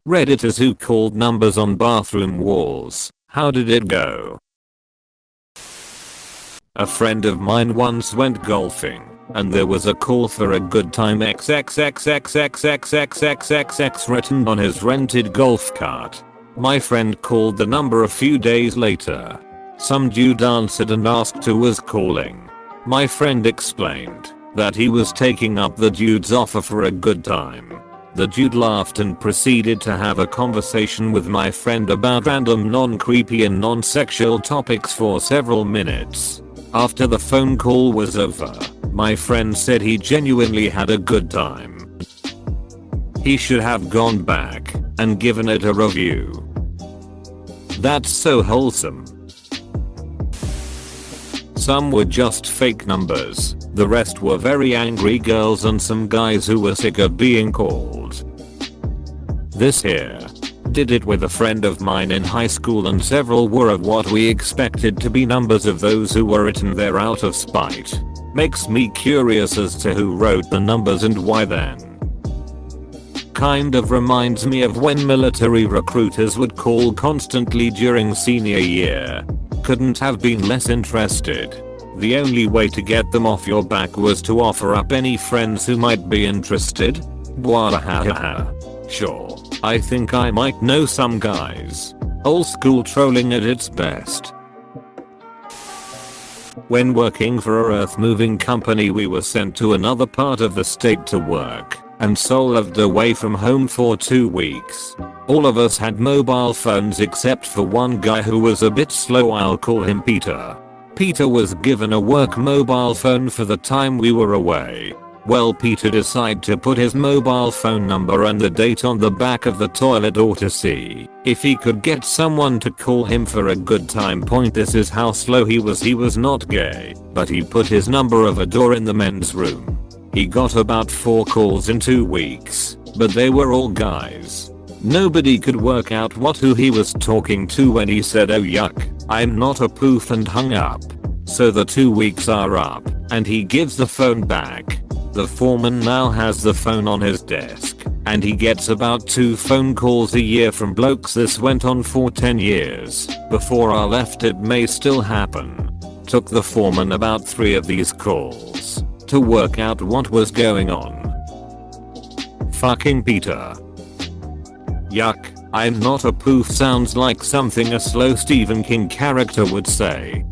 Redditors who called numbers on bathroom walls. How did it go? A friend of mine once went golfing, and there was a call for a good time XXXXXXXXXXX written on his rented golf cart. My friend called the number a few days later. Some dude answered and asked who was calling. My friend explained that he was taking up the dude's offer for a good time. The dude laughed and proceeded to have a conversation with my friend about random non-creepy and non-sexual topics for several minutes. After the phone call was over, my friend said he genuinely had a good time. He should have gone back and given it a review. That's so wholesome. Some were just fake numbers, the rest were very angry girls and some guys who were sick of being called. This here. Did it with a friend of mine in high school and several were of what we expected to be numbers of those who were written there out of spite. Makes me curious as to who wrote the numbers and why then. Kind of reminds me of when military recruiters would call constantly during senior year. Couldn't have been less interested. The only way to get them off your back was to offer up any friends who might be interested. Bwahahaha. Sure, I think I might know some guys. Old school trolling at its best. When working for a earth moving company we were sent to another part of the state to work, and so lived away from home for 2 weeks. All of us had mobile phones except for one guy who was a bit slow. I'll call him Peter. Peter was given a work mobile phone for the time we were away. Well, Peter decided to put his mobile phone number and the date on the back of the toilet door to see if he could get someone to call him for a good time. This is how slow he was. He was not gay, but he put his number of a door in the men's room. He got about 4 calls in 2 weeks, but they were all guys. Nobody could work out who he was talking to when he said oh yuck, I'm not a poof and hung up. So the 2 weeks are up, and he gives the phone back. The foreman now has the phone on his desk, and he gets about 2 phone calls a year from blokes. This went on for 10 years. Before I left it may still happen. Took the foreman about 3 of these calls to work out what was going on. Fucking Peter. Yuck, I'm not a poof sounds like something a slow Stephen King character would say.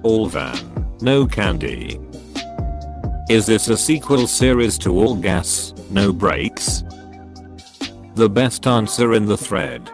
All van, no candy. Is this a sequel series to All Gas, No Brakes? The best answer in the thread.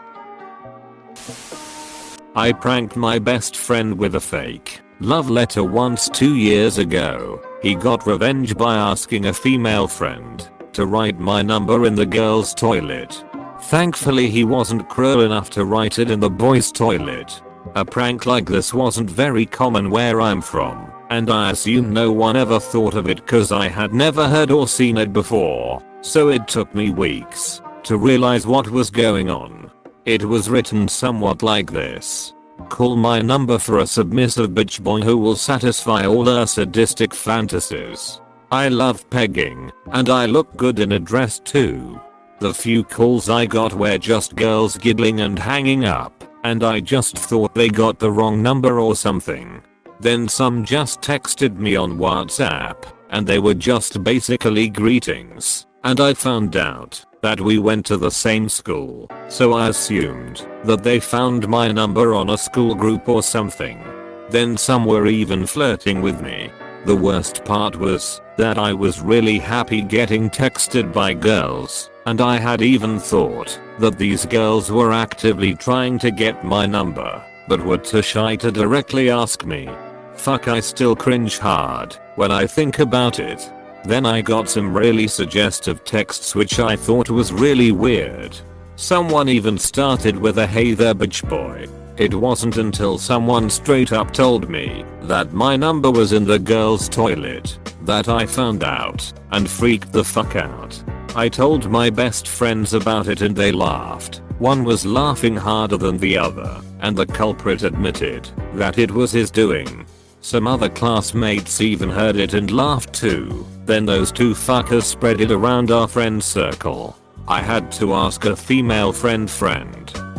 I pranked my best friend with a fake love letter once 2 years ago. He got revenge by asking a female friend to write my number in the girl's toilet. Thankfully he wasn't cruel enough to write it in the boys' toilet. A prank like this wasn't very common where I'm from, and I assume no one ever thought of it cause I had never heard or seen it before, so it took me weeks to realize what was going on. It was written somewhat like this. Call my number for a submissive bitch boy who will satisfy all her sadistic fantasies. I love pegging, and I look good in a dress too. The few calls I got were just girls giggling and hanging up, and I just thought they got the wrong number or something. Then some just texted me on WhatsApp, and they were just basically greetings, and I found out that we went to the same school, so I assumed that they found my number on a school group or something. Then some were even flirting with me. The worst part was that I was really happy getting texted by girls, and I had even thought that these girls were actively trying to get my number, but were too shy to directly ask me. Fuck, I still cringe hard when I think about it. Then I got some really suggestive texts which I thought was really weird. Someone even started with a hey there bitch boy. It wasn't until someone straight up told me that my number was in the girl's toilet that I found out and freaked the fuck out. I told my best friends about it and they laughed. One was laughing harder than the other, and the culprit admitted that it was his doing. Some other classmates even heard it and laughed too. Then those 2 fuckers spread it around our friend circle. I had to ask a female friend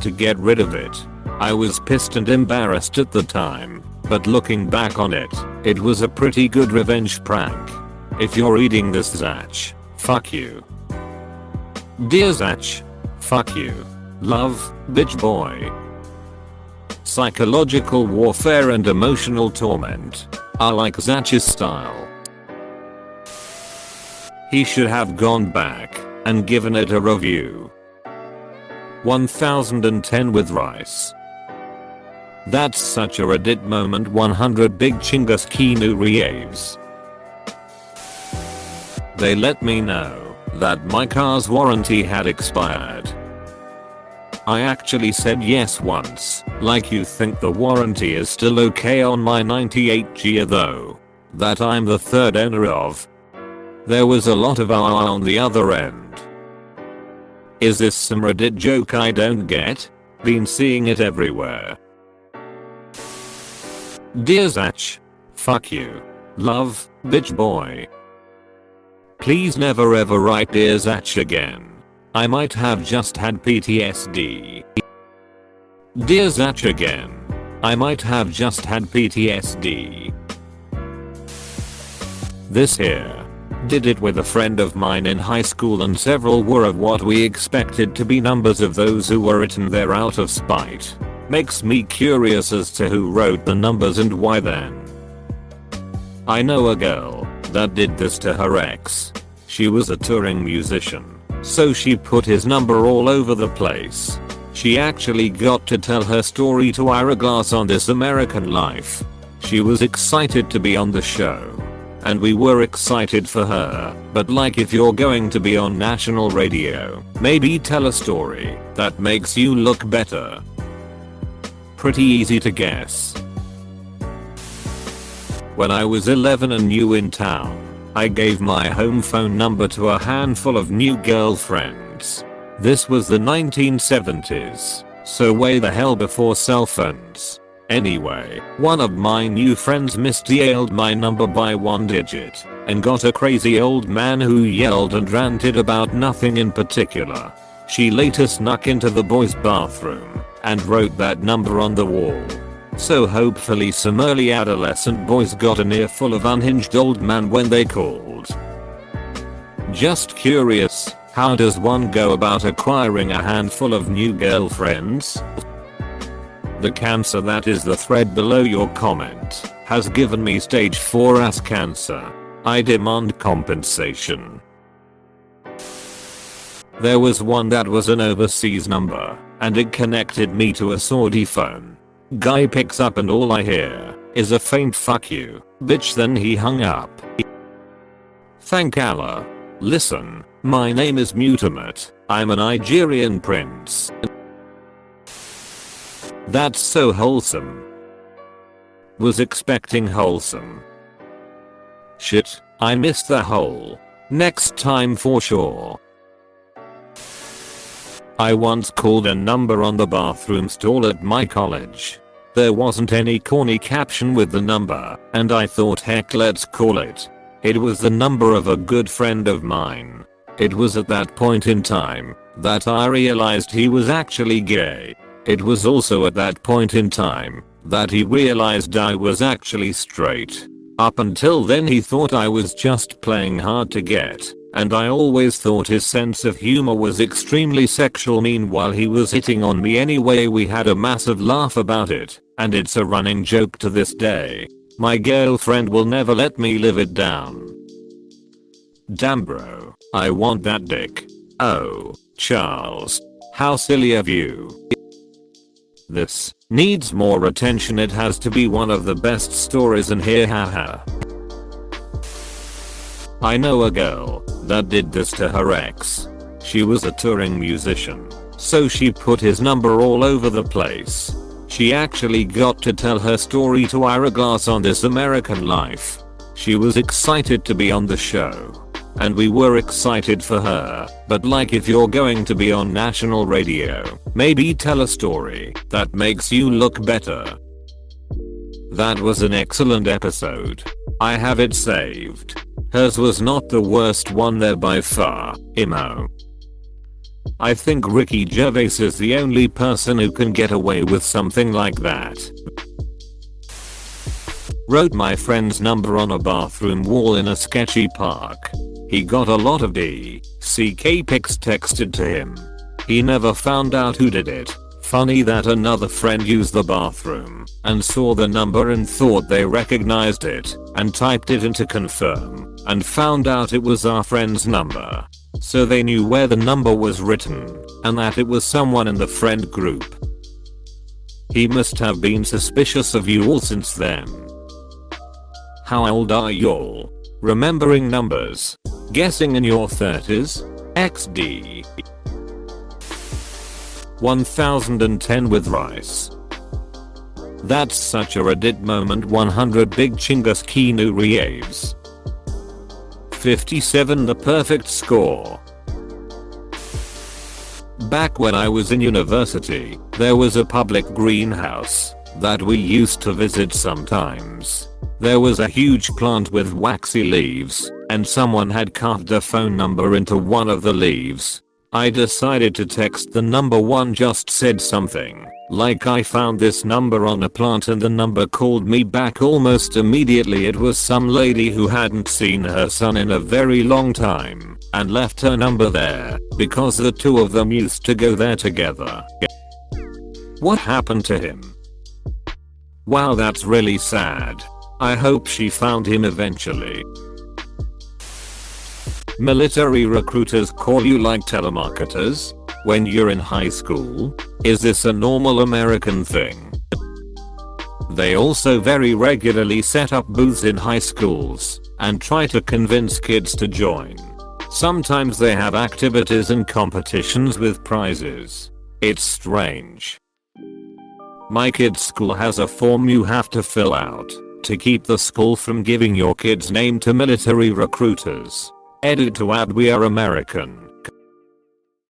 to get rid of it. I was pissed and embarrassed at the time, but looking back on it, it was a pretty good revenge prank. If you're reading this, Zach, fuck you. Dear Zach, fuck you. Love, bitch boy. Psychological warfare and emotional torment. I like Zach's style. He should have gone back and given it a review. 1010 with rice. That's such a Reddit moment. 100 big chingus kinu reaves. They let me know that my car's warranty had expired. I actually said yes once, like you think the warranty is still okay on my 98 Gia though, that I'm the third owner of. There was a lot of on the other end. Is this some Reddit joke I don't get? Been seeing it everywhere. Dear Zach, fuck you. Love, bitch boy. Please never ever write Dear Zach again. I might have just had PTSD. Dear Zach again. I might have just had PTSD. This here. Did it with a friend of mine in high school and several were of what we expected to be numbers of those who were written there out of spite. Makes me curious as to who wrote the numbers and why then. I know a girl that did this to her ex. She was a touring musician, so she put his number all over the place. She actually got to tell her story to Ira Glass on This American Life. She was excited to be on the show. And we were excited for her, but like if you're going to be on national radio, maybe tell a story that makes you look better. Pretty easy to guess. When I was 11 and new in town, I gave my home phone number to a handful of new girlfriends. This was the 1970s, so way the hell before cell phones. Anyway, one of my new friends misdialed my number by 1 digit and got a crazy old man who yelled and ranted about nothing in particular. She later snuck into the boys' bathroom and wrote that number on the wall. So hopefully some early adolescent boys got an earful of unhinged old man when they called. Just curious, how does one go about acquiring a handful of new girlfriends? The cancer that is the thread below your comment has given me stage 4 ass cancer. I demand compensation. There was one that was an overseas number, and it connected me to a Saudi phone. Guy picks up and all I hear is a faint fuck you, bitch, then he hung up. Thank Allah. Listen, my name is Mutamat. I'm a Nigerian prince. That's so wholesome. Was expecting wholesome. Shit, I missed the whole. Next time for sure. I once called a number on the bathroom stall at my college. There wasn't any corny caption with the number, and I thought heck let's call it. It was the number of a good friend of mine. It was at that point in time that I realized he was actually gay. It was also at that point in time that he realized I was actually straight. Up until then he thought I was just playing hard to get, and I always thought his sense of humor was extremely sexual. Meanwhile he was hitting on me anyway. We had a massive laugh about it, and it's a running joke to this day. My girlfriend will never let me live it down. Damn bro, I want that dick. Oh, Charles. How silly of you. This needs more attention. It has to be one of the best stories in here, haha. I know a girl that did this to her ex. She was a touring musician, so she put his number all over the place. She actually got to tell her story to Ira Glass on This American Life. She was excited to be on the show. And we were excited for her, but like if you're going to be on national radio, maybe tell a story that makes you look better. That was an excellent episode. I have it saved. Hers was not the worst one there by far, Imo. I think Ricky Gervais is the only person who can get away with something like that. Wrote my friend's number on a bathroom wall in a sketchy park. He got a lot of DCK pics texted to him. He never found out who did it. Funny that another friend used the bathroom and saw the number and thought they recognized it and typed it in to confirm and found out it was our friend's number. So they knew where the number was written and that it was someone in the friend group. He must have been suspicious of you all since then. How old are y'all? Remembering numbers. Guessing in your 30s? XD. 1010 with rice. That's such a Reddit moment. 100 big Chingus Kinu Reaves. 57 the perfect score. Back when I was in university, there was a public greenhouse that we used to visit sometimes. There was a huge plant with waxy leaves, and someone had carved a phone number into one of the leaves. I decided to text the number. One just said something like, I found this number on a plant, and the number called me back almost immediately. It was some lady who hadn't seen her son in a very long time and left her number there because the two of them used to go there together. What happened to him? Wow, that's really sad. I hope she found him eventually. Military recruiters call you like telemarketers when you're in high school? Is this a normal American thing? They also very regularly set up booths in high schools and try to convince kids to join. Sometimes they have activities and competitions with prizes. It's strange. My kid's school has a form you have to fill out to keep the school from giving your kid's name to military recruiters. Edit to add, we are American.